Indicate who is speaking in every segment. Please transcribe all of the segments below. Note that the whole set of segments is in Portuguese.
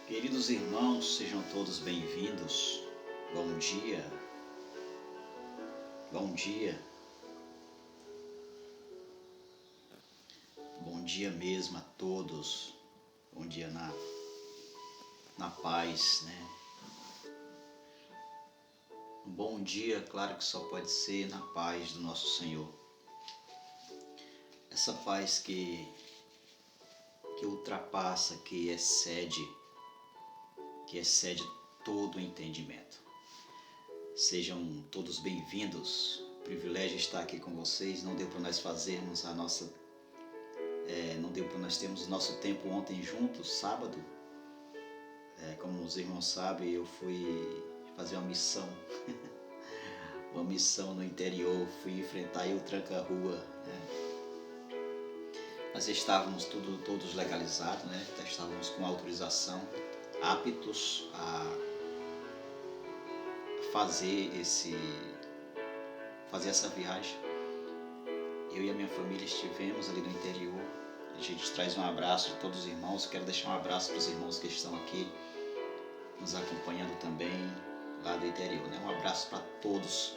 Speaker 1: Queridos irmãos, sejam todos bem-vindos. Bom dia, bom dia, bom dia mesmo a todos. Bom dia na paz, né? Um bom dia, claro que só pode ser na paz do nosso Senhor. Essa paz que ultrapassa, que excede todo o entendimento. Sejam todos bem-vindos. Privilégio estar aqui com vocês. Não deu para nós fazermos não deu para nós termos o nosso tempo ontem juntos, sábado. Como os irmãos sabem, eu fui fazer uma missão, uma missão no interior. Fui enfrentar aí o tranca-rua, né? Nós estávamos todos legalizados, né? Estávamos com autorização, aptos a fazer essa viagem. Eu e a minha família estivemos ali no interior. A gente traz um abraço de todos os irmãos. Quero deixar um abraço para os irmãos que estão aqui nos acompanhando também lá do interior, né? Um abraço para todos,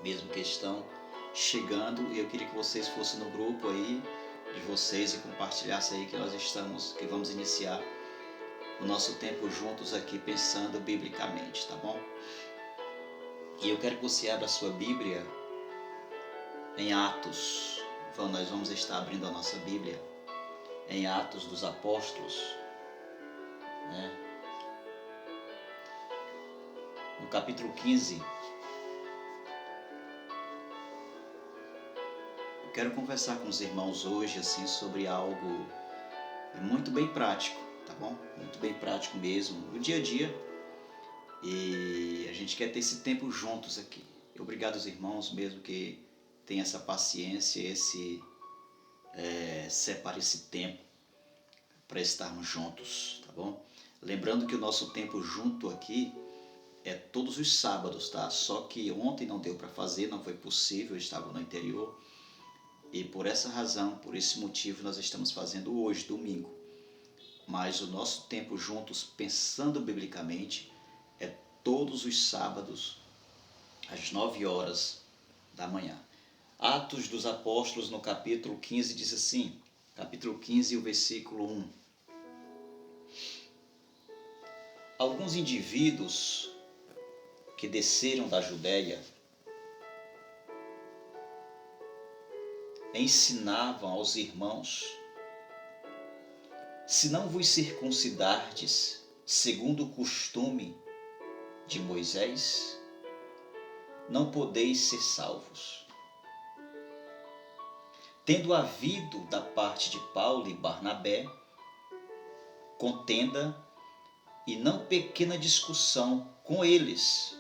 Speaker 1: mesmo que estão chegando. E eu queria que vocês fossem no grupo aí de vocês e compartilhassem aí que vamos iniciar o nosso tempo juntos aqui pensando biblicamente, tá bom? E eu quero que você abra a sua Bíblia em Atos. Nós vamos estar abrindo a nossa Bíblia em Atos dos Apóstolos, né? No capítulo 15. Eu quero conversar com os irmãos hoje assim sobre algo muito bem prático, tá bom? Muito bem prático mesmo, no dia a dia. E a gente quer ter esse tempo juntos aqui. Obrigado aos irmãos mesmo que tem essa paciência, separe esse tempo para estarmos juntos, tá bom? Lembrando que o nosso tempo junto aqui é todos os sábados, tá? Só que ontem não deu para fazer, não foi possível, eu estava no interior. E por essa razão, por esse motivo, nós estamos fazendo hoje, domingo. Mas o nosso tempo juntos, pensando biblicamente, é todos os sábados, às 9 horas da manhã. Atos dos Apóstolos, no capítulo 15, diz assim, capítulo 15, o versículo 1. Alguns indivíduos que desceram da Judéia ensinavam aos irmãos: se não vos circuncidardes segundo o costume de Moisés, não podeis ser salvos. Tendo havido da parte de Paulo e Barnabé contenda e não pequena discussão com eles,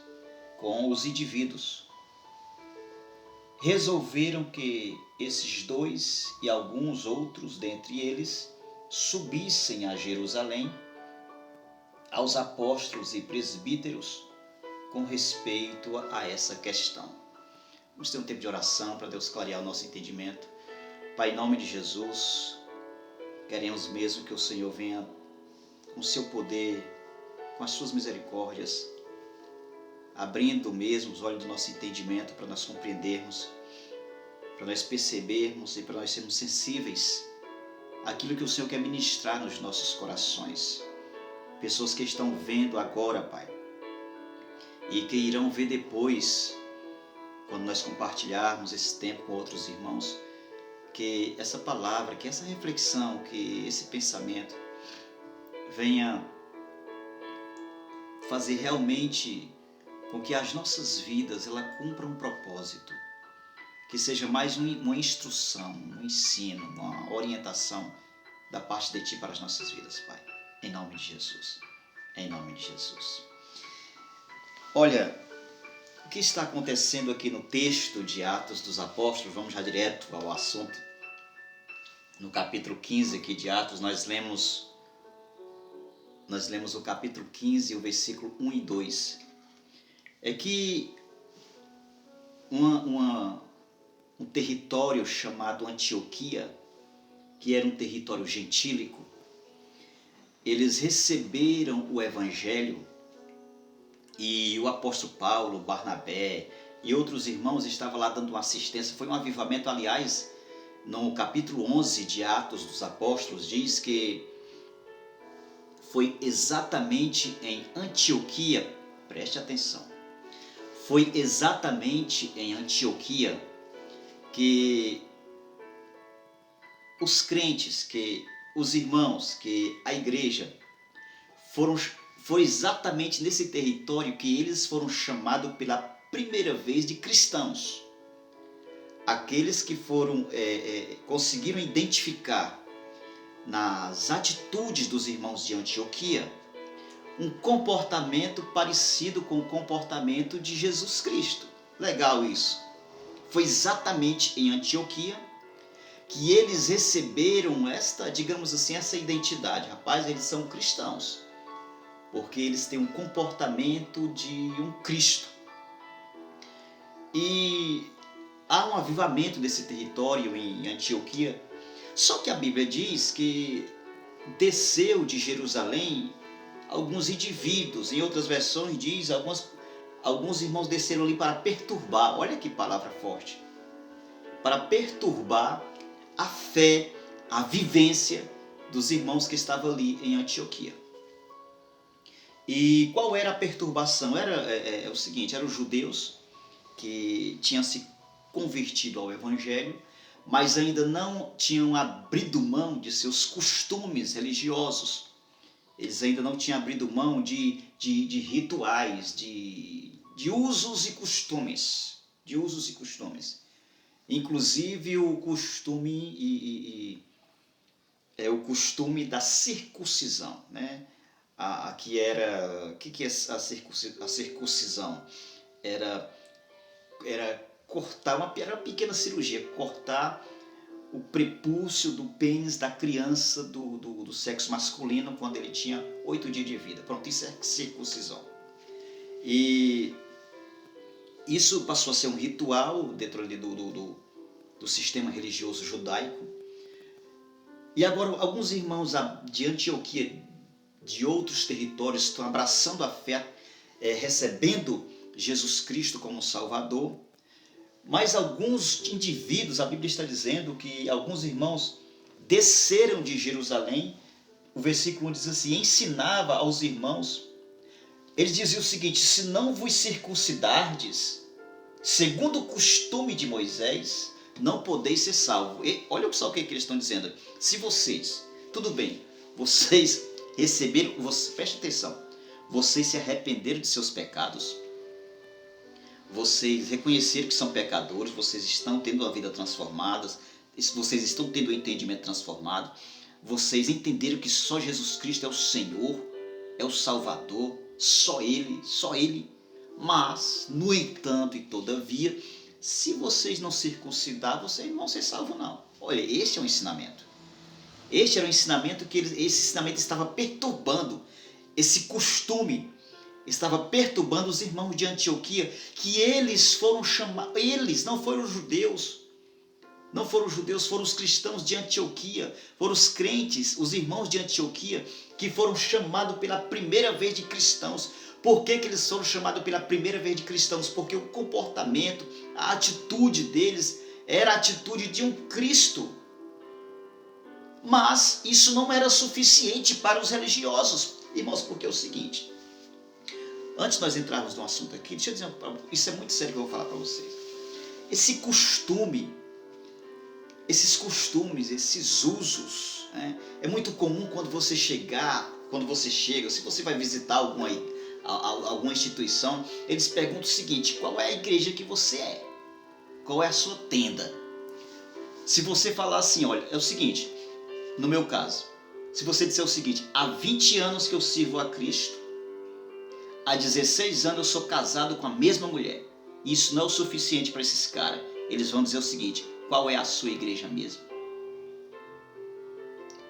Speaker 1: com os indivíduos, resolveram que esses dois e alguns outros dentre eles subissem a Jerusalém aos apóstolos e presbíteros com respeito a essa questão. Vamos ter um tempo de oração para Deus clarear o nosso entendimento. Pai, em nome de Jesus, queremos mesmo que o Senhor venha com o seu poder, com as suas misericórdias, abrindo mesmo os olhos do nosso entendimento para nós compreendermos, para nós percebermos e para nós sermos sensíveis àquilo que o Senhor quer ministrar nos nossos corações. Pessoas que estão vendo agora, Pai, e que irão ver depois, quando nós compartilharmos esse tempo com outros irmãos, que essa palavra, que essa reflexão, que esse pensamento venha fazer realmente com que as nossas vidas ela cumpram um propósito, que seja mais uma instrução, um ensino, uma orientação da parte de Ti para as nossas vidas, Pai. Em nome de Jesus. Em nome de Jesus. Olha, o que está acontecendo aqui no texto de Atos dos Apóstolos? Vamos já direto ao assunto. No capítulo 15 aqui de Atos, nós lemos o capítulo 15, o versículo 1 e 2. É que um território chamado Antioquia, que era um território gentílico, eles receberam o Evangelho e o apóstolo Paulo, Barnabé e outros irmãos estavam lá dando uma assistência. Foi um avivamento, aliás, no capítulo 11 de Atos dos Apóstolos, diz que foi exatamente em Antioquia, preste atenção, foi exatamente em Antioquia que os crentes, que os irmãos, que a igreja foi exatamente nesse território que eles foram chamados pela primeira vez de cristãos. Aqueles que conseguiram identificar nas atitudes dos irmãos de Antioquia um comportamento parecido com o comportamento de Jesus Cristo. Legal isso. Foi exatamente em Antioquia que eles receberam esta, digamos assim, essa identidade. Rapaz, eles são cristãos, porque eles têm um comportamento de um Cristo. E há um avivamento desse território em Antioquia. Só que a Bíblia diz que desceu de Jerusalém alguns indivíduos. Em outras versões diz alguns irmãos desceram ali para perturbar. Olha que palavra forte. Para perturbar a fé, a vivência dos irmãos que estavam ali em Antioquia. E qual era a perturbação? Era o seguinte, eram os judeus que tinham se convertido ao Evangelho, mas ainda não tinham abrido mão de seus costumes religiosos. Eles ainda não tinham abrido mão de rituais, de usos e costumes. De usos e costumes. Inclusive o costume o costume da circuncisão, né? O que é a circuncisão? Era cortar era uma pequena cirurgia, cortar o prepúcio do pênis da criança do sexo masculino quando ele tinha 8 dias de vida. Pronto, isso é circuncisão. E isso passou a ser um ritual dentro ali do sistema religioso judaico. E agora alguns irmãos de Antioquia, de outros territórios, estão abraçando a fé, recebendo Jesus Cristo como Salvador. Mas alguns indivíduos, a Bíblia está dizendo que alguns irmãos desceram de Jerusalém. O versículo 1 diz assim, ensinava aos irmãos. Ele dizia o seguinte, se não vos circuncidardes, segundo o costume de Moisés, não podeis ser salvos. Olha só o que eles estão dizendo. Se vocês, tudo bem, vocês receberam, preste atenção, vocês se arrependeram de seus pecados, vocês reconheceram que são pecadores, vocês estão tendo a vida transformada, vocês estão tendo o entendimento transformado, vocês entenderam que só Jesus Cristo é o Senhor, é o Salvador, só Ele. Mas, no entanto e todavia, se vocês não circuncidar, vocês não vão ser salvos não. Olha, este é um ensinamento. Este era um ensinamento que esse ensinamento estava perturbando, esse costume estava perturbando os irmãos de Antioquia, que eles foram chamados, eles não foram os judeus, foram os cristãos de Antioquia, foram os crentes, os irmãos de Antioquia, que foram chamados pela primeira vez de cristãos. Por que eles foram chamados pela primeira vez de cristãos? Porque o comportamento, a atitude deles era a atitude de um Cristo. Mas isso não era suficiente para os religiosos. Irmãos, porque é o seguinte, antes de nós entrarmos no assunto aqui, deixa eu dizer, isso é muito sério que eu vou falar para vocês. Esses costumes, esses usos, né? É muito comum quando você chega, se você vai visitar alguma instituição, eles perguntam o seguinte, qual é a igreja que você é? Qual é a sua tenda? Se você falar assim, olha, é o seguinte, no meu caso, se você disser o seguinte, há 20 anos que eu sirvo a Cristo, há 16 anos eu sou casado com a mesma mulher, isso não é o suficiente para esses caras, eles vão dizer o seguinte, qual é a sua igreja mesmo?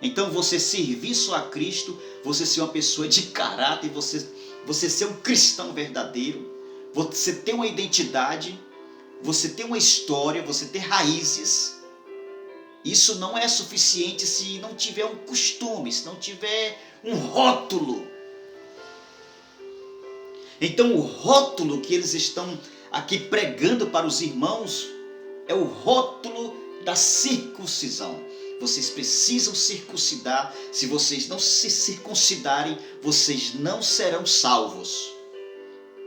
Speaker 1: Então você servir só a Cristo, você ser uma pessoa de caráter, você ser um cristão verdadeiro, você ter uma identidade, você ter uma história, você ter raízes, Isso não é suficiente se não tiver um costume, se não tiver um rótulo. Então o rótulo que eles estão aqui pregando para os irmãos é o rótulo da circuncisão. Vocês precisam circuncidar. Se vocês não se circuncidarem, vocês não serão salvos.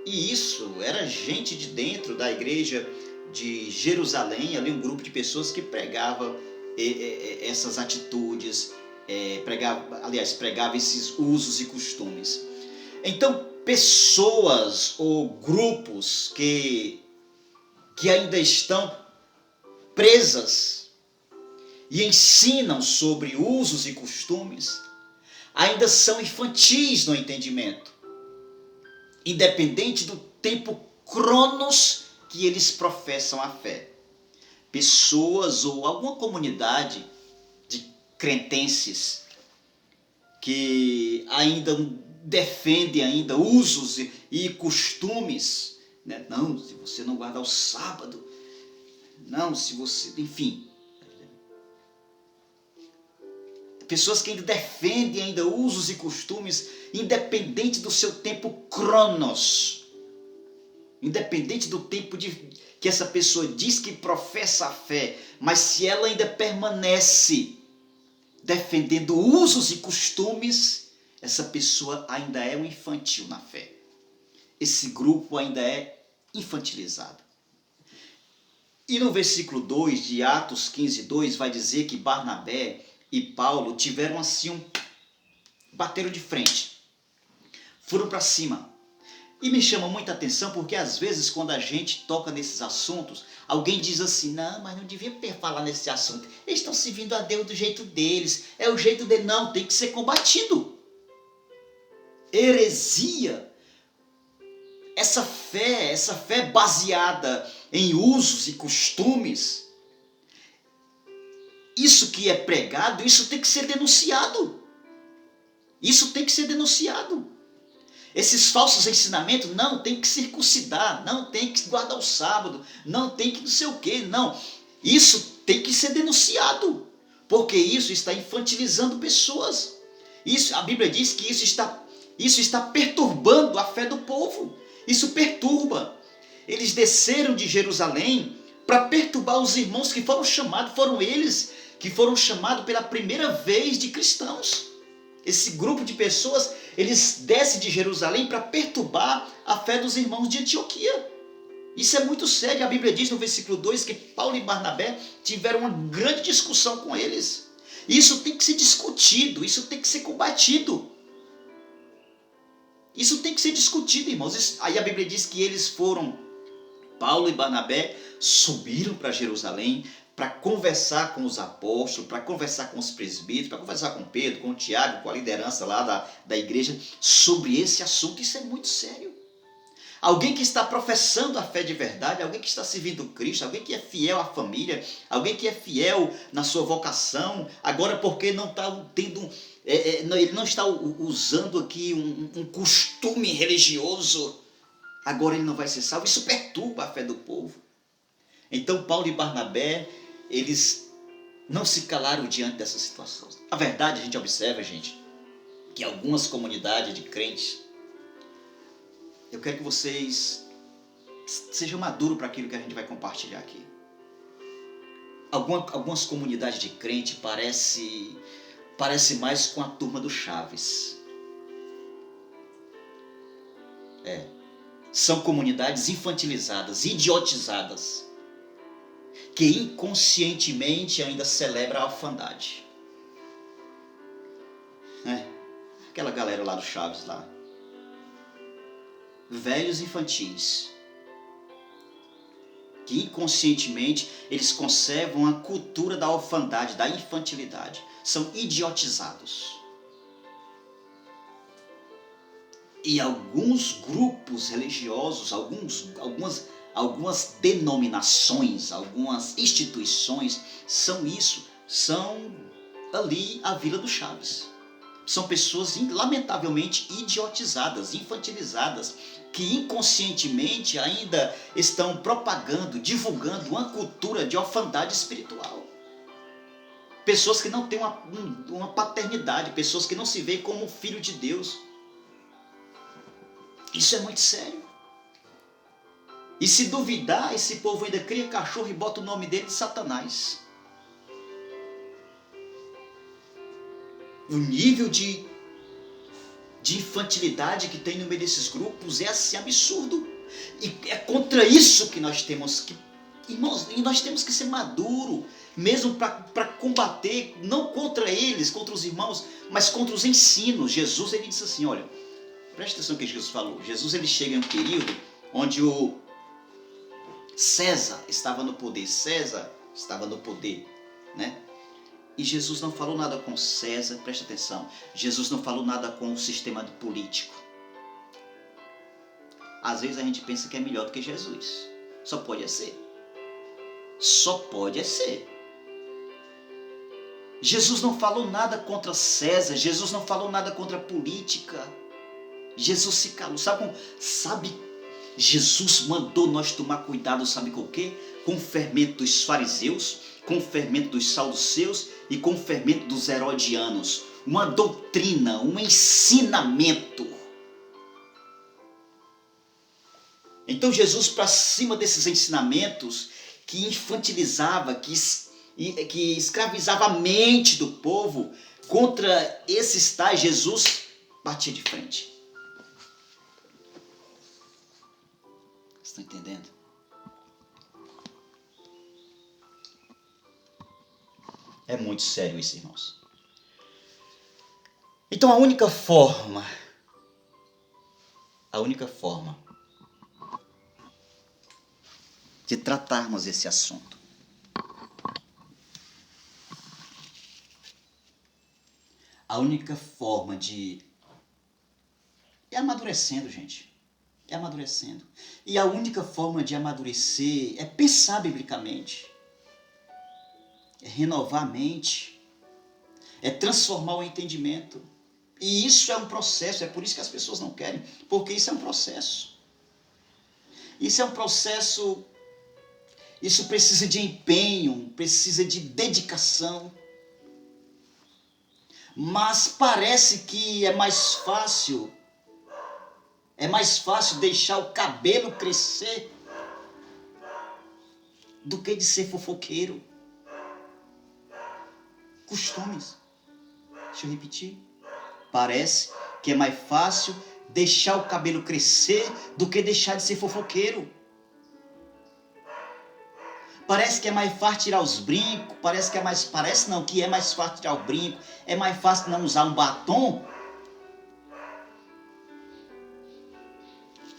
Speaker 1: E isso era gente de dentro da igreja de Jerusalém, ali um grupo de pessoas que pregava essas atitudes, pregava esses usos e costumes. Então, pessoas ou grupos que ainda estão presas e ensinam sobre usos e costumes, ainda são infantis no entendimento, independente do tempo cronos que eles professam a fé. Pessoas ou alguma comunidade de cretenses que ainda defendem ainda usos e costumes, né? Não, se você não guardar o sábado, não, se você, enfim, pessoas que ainda defendem ainda usos e costumes, independente do seu tempo cronos, independente do tempo que essa pessoa diz que professa a fé, mas se ela ainda permanece defendendo usos e costumes, essa pessoa ainda é um infantil na fé. Esse grupo ainda é infantilizado. E no versículo 2 de Atos 15:2 vai dizer que Barnabé e Paulo tiveram assim bateram de frente, foram para cima. E me chama muita atenção porque às vezes quando a gente toca nesses assuntos, alguém diz assim, não, mas não devia falar nesse assunto, eles estão servindo a Deus do jeito deles, é o jeito dele. Não, tem que ser combatido. Heresia, essa fé baseada em usos e costumes, isso que é pregado, isso tem que ser denunciado. Isso tem que ser denunciado. Esses falsos ensinamentos, não, tem que circuncidar, não, tem que guardar o sábado, não, tem que não sei o quê, não. Isso tem que ser denunciado, porque isso está infantilizando pessoas. Isso, a Bíblia diz que isso está perturbando a fé do povo. Isso perturba. Eles desceram de Jerusalém para perturbar os irmãos que foram chamados, foram eles que foram chamados pela primeira vez de cristãos. Esse grupo de pessoas, eles descem de Jerusalém para perturbar a fé dos irmãos de Antioquia. Isso é muito sério. A Bíblia diz no versículo 2 que Paulo e Barnabé tiveram uma grande discussão com eles. Isso tem que ser discutido, isso tem que ser combatido. Isso tem que ser discutido, irmãos. Aí a Bíblia diz que eles foram, Paulo e Barnabé, subiram para Jerusalém para conversar com os apóstolos, para conversar com os presbíteros, para conversar com Pedro, com Tiago, com a liderança lá da igreja, sobre esse assunto. Isso é muito sério. Alguém que está professando a fé de verdade, alguém que está servindo Cristo, alguém que é fiel à família, alguém que é fiel na sua vocação, agora porque não está tendo, ele não está usando aqui um costume religioso, agora ele não vai ser salvo. Isso perturba a fé do povo. Então Paulo e Barnabé, eles não se calaram diante dessa situação. A verdade, a gente observa, gente, que algumas comunidades de crentes, eu quero que vocês sejam maduros para aquilo que a gente vai compartilhar aqui. Algumas comunidades de crente parece mais com a turma do Chaves. São comunidades infantilizadas, idiotizadas, que inconscientemente ainda celebra a orfandade. Aquela galera lá do Chaves lá. Velhos infantis, que inconscientemente eles conservam a cultura da orfandade, da infantilidade. São idiotizados. E alguns grupos religiosos, algumas denominações, algumas instituições são isso, são ali a Vila do Chaves. São pessoas lamentavelmente idiotizadas, infantilizadas, que inconscientemente ainda estão propagando, divulgando uma cultura de orfandade espiritual. pessoas que não têm uma paternidade, pessoas que não se veem como filho de Deus. Isso é muito sério. E se duvidar, esse povo ainda cria cachorro e bota o nome dele de Satanás. O nível de infantilidade que tem no meio desses grupos é assim absurdo. E é contra isso que nós temos que, irmãos, e nós temos que ser maduros, mesmo para combater, não contra eles, contra os irmãos, mas contra os ensinos. Jesus, ele disse assim, olha, presta atenção no que Jesus falou. Jesus, ele chega em um período onde o César estava no poder. César estava no poder, né? E Jesus não falou nada com César, presta atenção. Jesus não falou nada com o sistema político. Às vezes a gente pensa que é melhor do que Jesus. Só pode ser. Só pode ser. Jesus não falou nada contra César. Jesus não falou nada contra a política. Jesus se calou. Sabe? Jesus mandou nós tomar cuidado, sabe com o quê? Com o fermento dos fariseus, com o fermento dos saduceus e com o fermento dos herodianos. Uma doutrina, um ensinamento. Então Jesus, para cima desses ensinamentos que infantilizava, que escravizava a mente do povo, contra esses tais, Jesus batia de frente. Estão entendendo? É muito sério isso, irmãos. Então a única forma de tratarmos esse assunto é amadurecendo, gente. É amadurecendo. E a única forma de amadurecer é pensar biblicamente. É renovar a mente. É transformar o entendimento. E isso é um processo. É por isso que as pessoas não querem. Porque isso é um processo. Isso é um processo. Isso precisa de empenho. Precisa de dedicação. Mas parece que é mais fácil deixar o cabelo crescer do que de ser fofoqueiro. Costumes. Deixa eu repetir. Parece que é mais fácil deixar o cabelo crescer do que deixar de ser fofoqueiro. Parece que é mais fácil tirar os brincos, que é mais fácil tirar o brinco, é mais fácil não usar um batom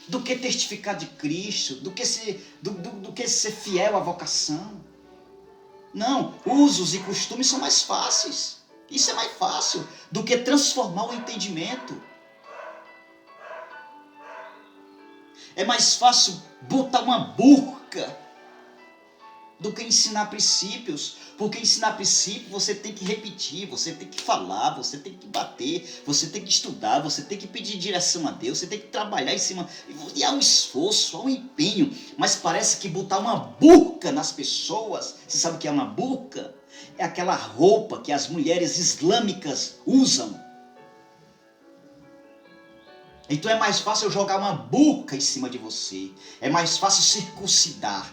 Speaker 1: do que testificar de Cristo, do que ser fiel à vocação. Não, usos e costumes são mais fáceis. Isso é mais fácil do que transformar o entendimento. É mais fácil botar uma burca do que ensinar princípios. Porque ensinar princípios você tem que repetir, você tem que falar, você tem que bater, você tem que estudar, você tem que pedir direção a Deus, você tem que trabalhar em cima. E há um esforço, há um empenho. Mas parece que botar uma burca nas pessoas, você sabe o que é uma burca? É aquela roupa que as mulheres islâmicas usam. Então é mais fácil eu jogar uma burca em cima de você. É mais fácil circuncidar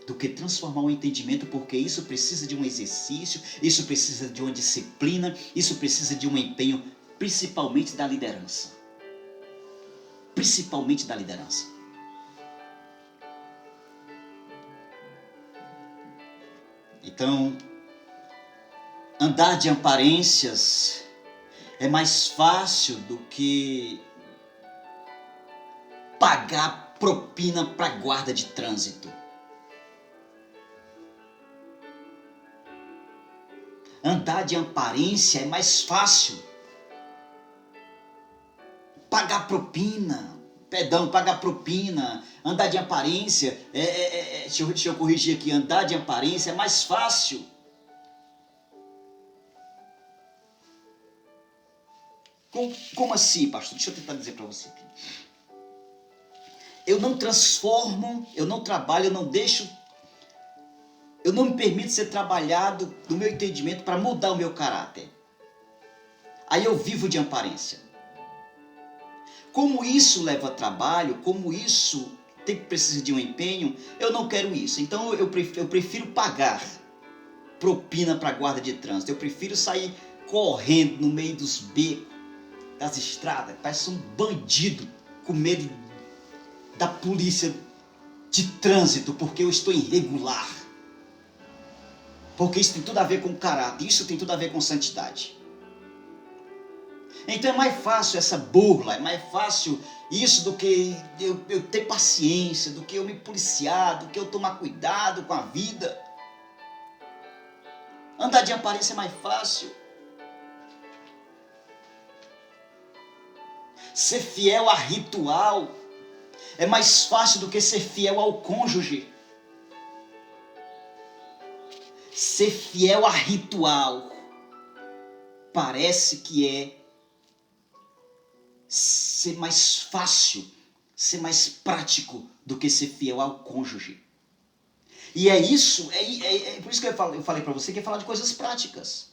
Speaker 1: do que transformar o entendimento, porque isso precisa de um exercício, isso precisa de uma disciplina, isso precisa de um empenho, principalmente da liderança. Principalmente da liderança. Então, andar de aparências é mais fácil do que pagar propina para guarda de trânsito. Andar de aparência é mais fácil. Pagar propina, andar de aparência, deixa eu corrigir aqui, andar de aparência é mais fácil. Como assim, pastor? Deixa eu tentar dizer para você aqui. Eu não transformo, eu não trabalho, eu Eu não me permito ser trabalhado no meu entendimento para mudar o meu caráter. Aí eu vivo de aparência. Como isso leva trabalho, como isso precisa de um empenho, eu não quero isso. Então eu prefiro pagar propina para a guarda de trânsito. Eu prefiro sair correndo no meio dos becos, das estradas, parece um bandido com medo da polícia de trânsito, porque eu estou irregular. Porque isso tem tudo a ver com caráter, isso tem tudo a ver com santidade. Então é mais fácil essa burla, é mais fácil isso do que eu ter paciência, do que eu me policiar, do que eu tomar cuidado com a vida. Andar de aparência é mais fácil. Ser fiel a ritual é mais fácil do que ser fiel ao cônjuge. Ser fiel a ritual parece que é ser mais fácil, ser mais prático do que ser fiel ao cônjuge. E é isso, é por isso que eu falei para você que é falar de coisas práticas.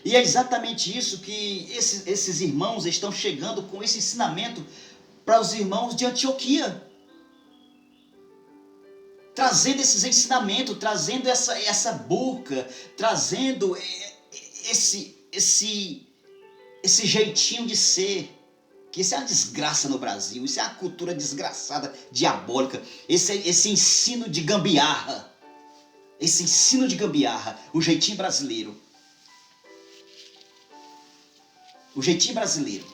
Speaker 1: E é exatamente isso que esses irmãos estão chegando com esse ensinamento para os irmãos de Antioquia. Trazendo esses ensinamentos, trazendo essa burca, trazendo esse jeitinho de ser. Que isso é uma desgraça no Brasil, isso é uma cultura desgraçada, diabólica, esse ensino de gambiarra, o jeitinho brasileiro. O jeitinho brasileiro.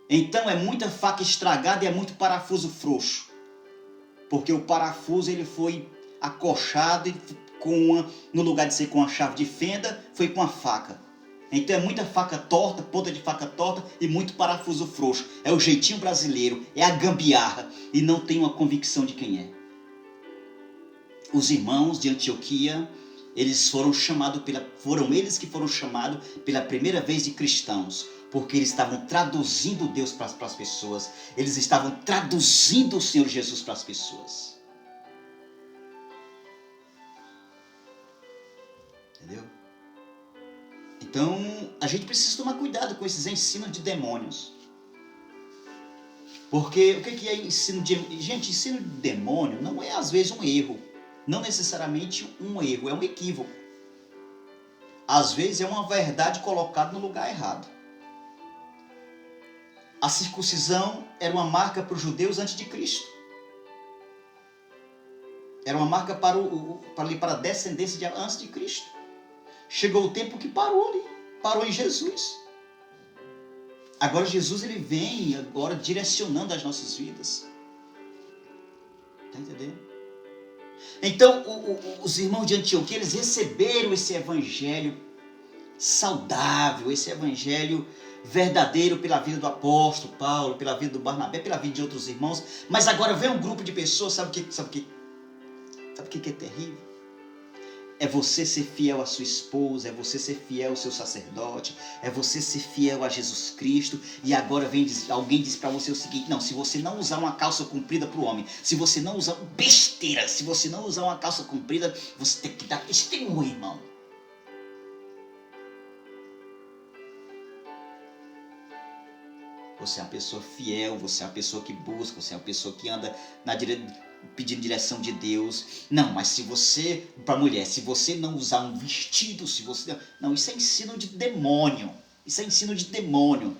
Speaker 1: Então é muita faca estragada e é muito parafuso frouxo. Porque o parafuso ele foi acochado no lugar de ser com a chave de fenda, foi com a faca. Então é muita faca torta, ponta de faca torta e muito parafuso frouxo. É o jeitinho brasileiro, é a gambiarra e não tem uma convicção de quem é. Os irmãos de Antioquia, foram eles que foram chamados pela primeira vez de cristãos, porque eles estavam traduzindo Deus para as pessoas, eles estavam traduzindo o Senhor Jesus para as pessoas. Entendeu? Então, a gente precisa tomar cuidado com esses ensinos de demônios. Porque o que é ensino de... Gente, ensino de demônio não é às vezes um erro. Não necessariamente um erro, é um equívoco. Às vezes é uma verdade colocada no lugar errado. A circuncisão era uma marca para os judeus antes de Cristo. Era uma marca para a descendência antes de Cristo. Chegou o tempo que parou ali. Parou em Jesus. Agora Jesus ele vem agora direcionando as nossas vidas. Está entendendo? Então os irmãos de Antioquia eles receberam esse evangelho saudável, esse evangelho verdadeiro pela vida do apóstolo Paulo, pela vida do Barnabé, pela vida de outros irmãos. Mas agora vem um grupo de pessoas, sabe o que é terrível? É você ser fiel à sua esposa, é você ser fiel ao seu sacerdote, é você ser fiel a Jesus Cristo. E agora alguém diz para você o seguinte: não, se você não usar uma calça comprida para o homem, se você não usar besteira, se você não usar uma calça comprida, você tem que dar testemunho, irmão. Você é uma pessoa fiel, você é uma pessoa que busca, você é uma pessoa que anda pedindo direção de Deus. Não, mas se você, para mulher, se você não usar um vestido, se você... Não, isso é ensino de demônio. Isso é ensino de demônio.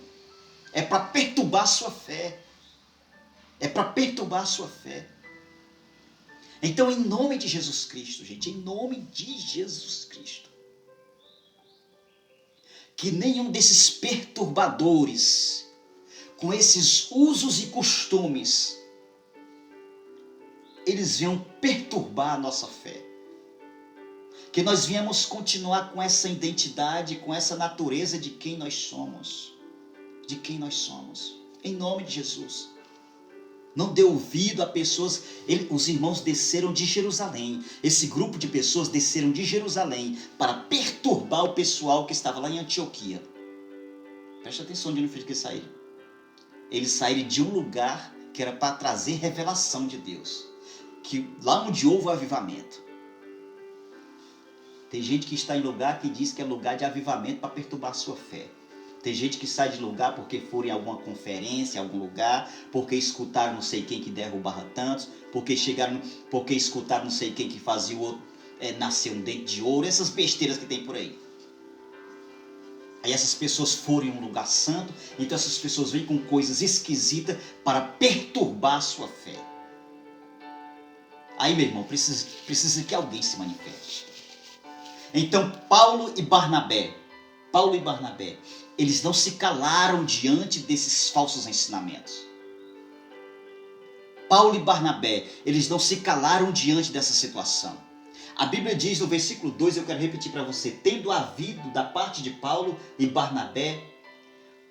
Speaker 1: É para perturbar a sua fé. É para perturbar a sua fé. Então, em nome de Jesus Cristo, gente, em nome de Jesus Cristo, que nenhum desses perturbadores, com esses usos e costumes, eles venham perturbar a nossa fé. Que nós venhamos continuar com essa identidade, com essa natureza de quem nós somos. De quem nós somos. Em nome de Jesus. Não dê ouvido a pessoas... Os irmãos desceram de Jerusalém. Esse grupo de pessoas desceram de Jerusalém para perturbar o pessoal que estava lá em Antioquia. Preste atenção de onde foi que eles saíram. Eles saíram de um lugar que era para trazer revelação de Deus. que lá onde houve o avivamento, tem gente que está em lugar que diz que é lugar de avivamento para perturbar a sua fé. Tem gente que sai de lugar porque foram em alguma conferência, em algum lugar, porque escutaram não sei quem que derrubava tantos, porque escutaram não sei quem que fazia o outro nascer um dente de ouro, essas besteiras que tem por aí. Aí essas pessoas foram em um lugar santo, então essas pessoas vêm com coisas esquisitas para perturbar a sua fé. Aí, meu irmão, precisa que alguém se manifeste. Então Paulo e Barnabé, eles não se calaram diante desses falsos ensinamentos. Paulo e Barnabé, eles não se calaram diante dessa situação. A Bíblia diz no versículo 2, eu quero repetir para você: tendo havido da parte de Paulo e Barnabé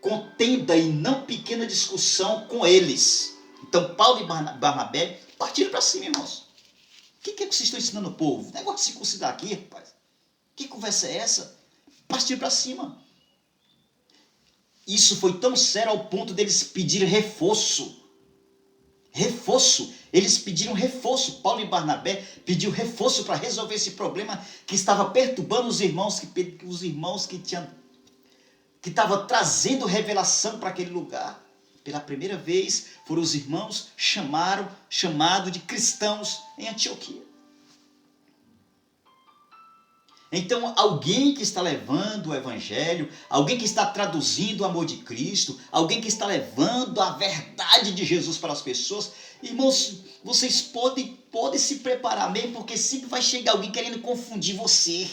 Speaker 1: contenda e não pequena discussão com eles. Então Paulo e Barnabé partiram para cima, irmãos. O que é que vocês estão ensinando o povo? Negócio de circuncidar aqui, rapaz. Que conversa é essa? Partiram para cima. Isso foi tão sério ao ponto deles pedirem reforço. Eles pediram reforço. Paulo e Barnabé pediram reforço para resolver esse problema que estava perturbando os irmãos, que estavam trazendo revelação para aquele lugar. Pela primeira vez foram os irmãos chamados de cristãos em Antioquia. Então, alguém que está levando o evangelho, alguém que está traduzindo o amor de Cristo, alguém que está levando a verdade de Jesus para as pessoas, irmãos, vocês podem se preparar mesmo, porque sempre vai chegar alguém querendo confundir você.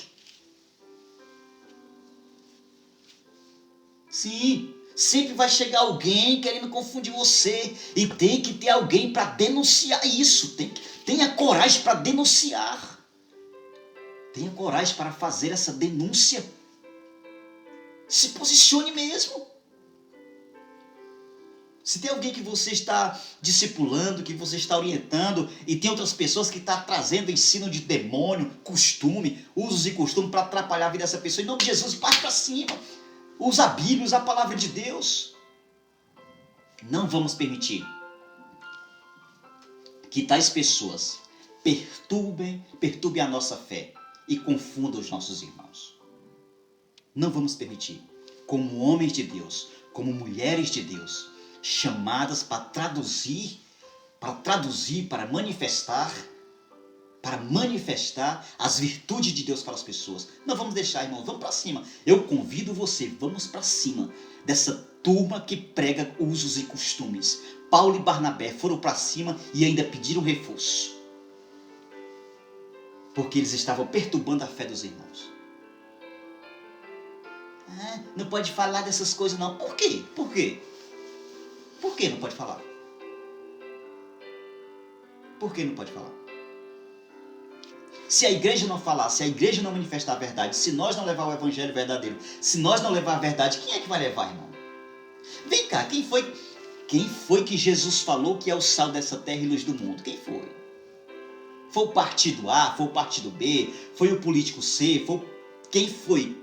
Speaker 1: Sim, sempre vai chegar alguém querendo confundir você, e tem que ter alguém para denunciar isso. Tenha coragem para denunciar. Tenha coragem para fazer essa denúncia. Se posicione mesmo. Se tem alguém que você está discipulando, que você está orientando, e tem outras pessoas que estão trazendo ensino de demônio, costume, usos e costumes para atrapalhar a vida dessa pessoa, em nome de Jesus, parte para cima. Usa a Bíblia, usa a palavra de Deus. Não vamos permitir que tais pessoas perturbem a nossa fé e confunda os nossos irmãos. Não vamos permitir. Como homens de Deus, como mulheres de Deus, chamadas para traduzir, para manifestar as virtudes de Deus para as pessoas. Não vamos deixar, irmãos, vamos para cima. Eu convido você, vamos para cima dessa turma que prega usos e costumes. Paulo e Barnabé foram para cima e ainda pediram reforço, porque eles estavam perturbando a fé dos irmãos. Não pode falar dessas coisas não. Por quê? Por que não pode falar? Por que não pode falar? Se a igreja não falar, se a igreja não manifestar a verdade, se nós não levar o evangelho verdadeiro, se nós não levar a verdade, quem é que vai levar, irmão? Vem cá, quem foi que Jesus falou que é o sal dessa terra e luz do mundo? Quem foi? Foi o partido A, foi o partido B, foi o político C, quem foi?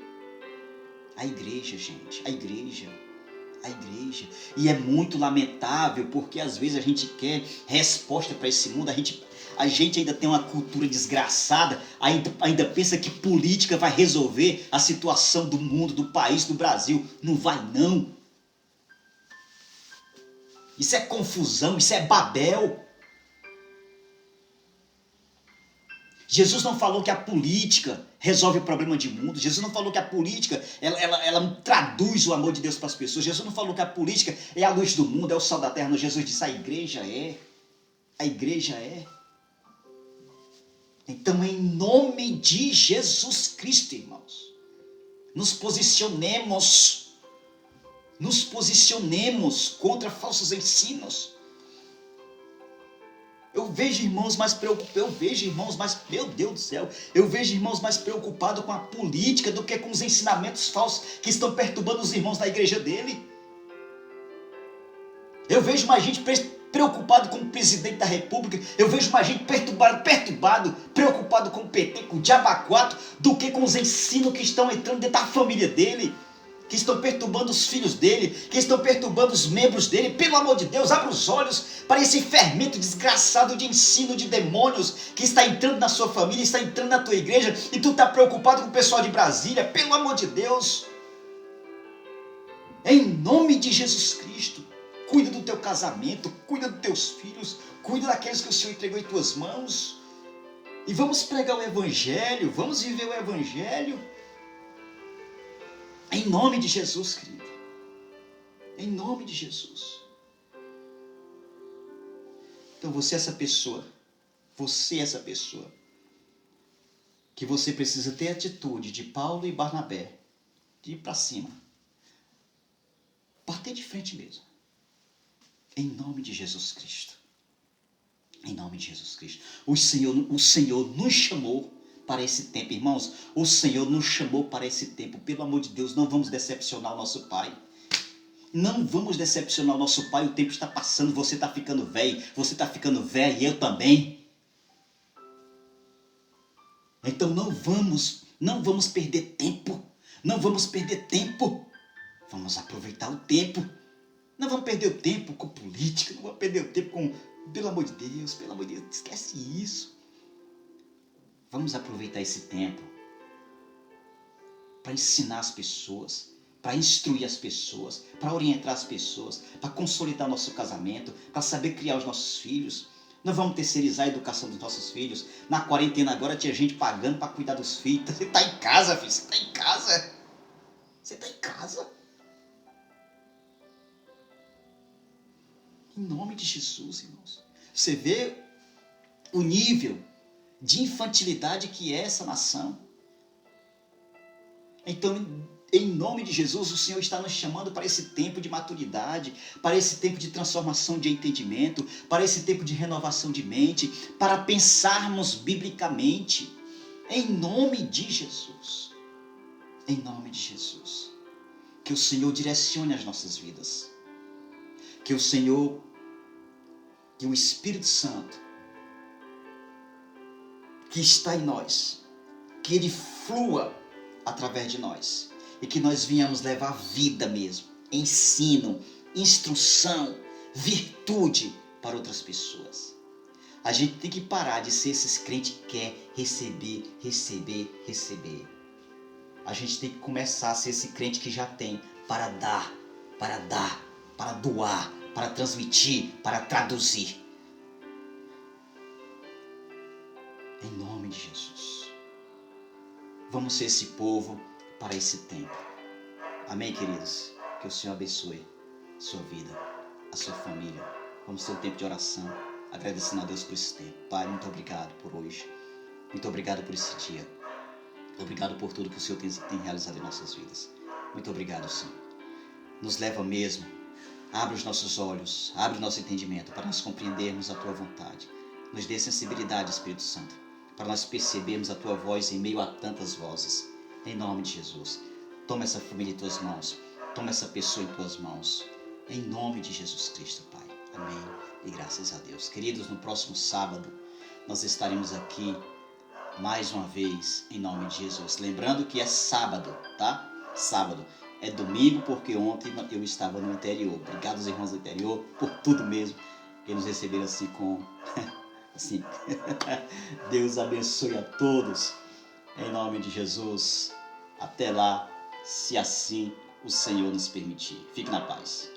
Speaker 1: A igreja, gente, a igreja. E é muito lamentável, porque às vezes a gente quer resposta para esse mundo, a gente ainda tem uma cultura desgraçada, ainda pensa que política vai resolver a situação do mundo, do país, do Brasil. Não vai não. Isso é confusão, isso é Babel. Jesus não falou que a política resolve o problema de mundo. Jesus não falou que a política ela traduz o amor de Deus para as pessoas. Jesus não falou que a política é a luz do mundo, é o sal da terra. Jesus disse, a igreja é. A igreja é. Então, em nome de Jesus Cristo, irmãos, nos posicionemos contra falsos ensinos. Eu vejo irmãos mais preocupados, meu Deus do céu, eu vejo irmãos mais preocupados com a política do que com os ensinamentos falsos que estão perturbando os irmãos da igreja dele. Eu vejo mais gente preocupado com o presidente da república, eu vejo mais gente preocupado com o PT, com o Diabo 4, do que com os ensinos que estão entrando dentro da família dele. que estão perturbando os filhos dele, que estão perturbando os membros dele. Pelo amor de Deus, abra os olhos para esse fermento desgraçado de ensino de demônios que está entrando na sua família, está entrando na tua igreja, e tu está preocupado com o pessoal de Brasília. Pelo amor de Deus, em nome de Jesus Cristo, cuida do teu casamento, cuida dos teus filhos, cuida daqueles que o Senhor entregou em tuas mãos, e vamos pregar o Evangelho, vamos viver o Evangelho, em nome de Jesus, querido, em nome de Jesus. Então você é essa pessoa, que você precisa ter a atitude de Paulo e Barnabé, de ir para cima, bater de frente mesmo, em nome de Jesus Cristo, em nome de Jesus Cristo. O Senhor nos chamou para esse tempo, irmãos. O Senhor nos chamou para esse tempo. Pelo amor de Deus, não vamos decepcionar o nosso Pai. Não vamos decepcionar o nosso Pai. O tempo está passando, você está ficando velho, você está ficando velho, e eu também. Então não vamos perder tempo. Não vamos perder tempo. Vamos aproveitar o tempo. Não vamos perder o tempo com política, não vamos perder o tempo com... Pelo amor de Deus, esquece isso. Vamos aproveitar esse tempo para ensinar as pessoas, para instruir as pessoas, para orientar as pessoas, para consolidar nosso casamento, para saber criar os nossos filhos. Não vamos terceirizar a educação dos nossos filhos. Na quarentena agora tinha gente pagando para cuidar dos filhos. Você está em casa, filho, você está em casa. Você está em casa. Em nome de Jesus, irmãos. Você vê o nível de infantilidade que é essa nação. Então, em nome de Jesus, o Senhor está nos chamando para esse tempo de maturidade, para esse tempo de transformação de entendimento, para esse tempo de renovação de mente, para pensarmos biblicamente. Em nome de Jesus. Em nome de Jesus. Que o Senhor direcione as nossas vidas. Que o Espírito Santo que está em nós, que ele flua através de nós, e que nós venhamos levar vida mesmo, ensino, instrução, virtude para outras pessoas. A gente tem que parar de ser esses crentes que quer receber. A gente tem que começar a ser esse crente que já tem para dar, para doar, para transmitir, para traduzir. Em nome de Jesus. Vamos ser esse povo para esse tempo. Amém, queridos? Que o Senhor abençoe a sua vida, a sua família. Vamos ter um tempo de oração, agradecendo a Deus por esse tempo. Pai, muito obrigado por hoje. Muito obrigado por esse dia. Obrigado por tudo que o Senhor tem realizado em nossas vidas. Muito obrigado, Senhor. Nos leva mesmo. Abre os nossos olhos, abre o nosso entendimento para nós compreendermos a Tua vontade. Nos dê sensibilidade, Espírito Santo, para nós percebermos a Tua voz em meio a tantas vozes. Em nome de Jesus. Toma essa família em Tuas mãos. Toma essa pessoa em Tuas mãos. Em nome de Jesus Cristo, Pai. Amém. E graças a Deus. Queridos, no próximo sábado, nós estaremos aqui mais uma vez, em nome de Jesus. Lembrando que é sábado, tá? Sábado. É domingo, porque ontem eu estava no interior. Obrigado aos irmãos do interior por tudo mesmo, que nos receberam assim com... assim. Deus abençoe a todos. Em nome de Jesus. Até lá, se assim o Senhor nos permitir. Fique na paz.